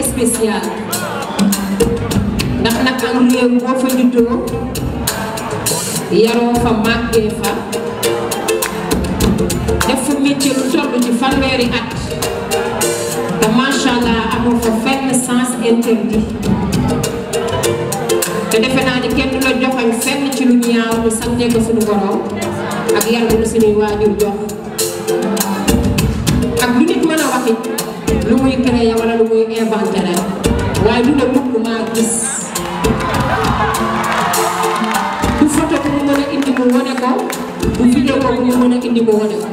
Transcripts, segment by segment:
spécial ndax nag am réew boo fa juddoo yaroo fa màggee fa def fa métier lu toll ci fanweeri at te macha allah amoo fa fenn sens interdit te defe naa ni kenn du la joxañ fenn ci lu ñaaw lu sante ko suñu borom ak yar bu suñuy waajur jox ak lu nit mën a waxit lu muy créer wala lu muy inventé rek waaye du ne mukk maa gis du photo bu mu mën a indi mu wane ko du vidéo bu mu mën a indi mu wane ko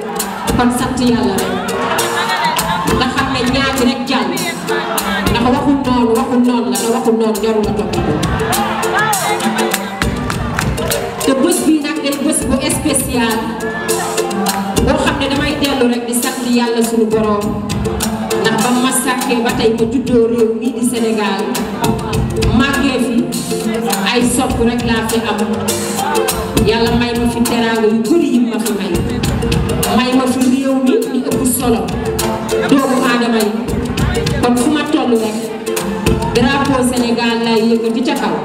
kon sant yàlla rek nga xam ne ñaati rek jàll ndax waxul noonu la te waxul noonu jarul la topp te bés bii nag day bés bu spécial boo xam ne damay dellu rek di sant yàlla suñu borom ndax ba ma sàkkee ba tey ma juddoo réew mii di Sénégal màggee fi ay sopp rek laa fi am yàlla may ma fi teraanga yu bëri yi ma fi may ma fi réew mi di ëpp solo doomu aadama yi kon fu ma toll rek drapeau Sénégal lay yëkkati ca kaw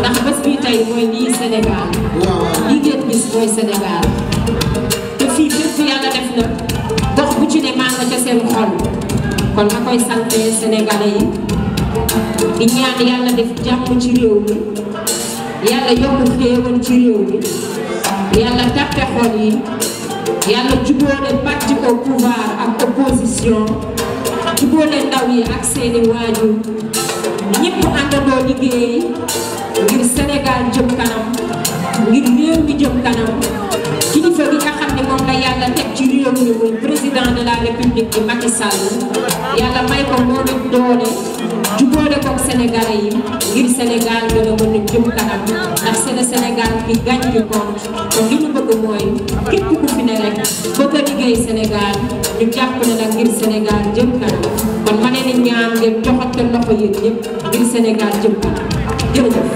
ndax bés bi tey mooy lii Sénégal lii ngeen gis mooy Sénégal te fii fépp yàlla def na gox bu ci ne maa nga ca seen xol kon ma koy sante Sénégalais yi di ñaan yàlla def jàmm ci réew mi yàlla yokk xéewal ci réew mi yàlla tàppe xol yi yàlla jubóole parti au pouvoir ak opposition jubóole ndaw yi ak seeni waajur ñëpp àndandoo liggéey ngir Sénégal jëm kanam ngir réew mi jëm kanam kilifa gi nga xam ne moom la yàlla teg ci réew mi muy président de la république di Macky Sall yàlla may ko moom it doole jubóole ko Sénégalais yi ngir Sénégal gën a mën a jëm kanam ndax c'est le Sénégal qui gagne du compte kon li ñu bëgg mooy képp ku fi ne rek bëgg a liggéey Sénégal ñu jàpp ne nag ngir Sénégal jëm kanam kon ma ne ni ñaan ngeen joxante loxo yéen ñëpp ngir Sénégal jëm kanam jërëjëf.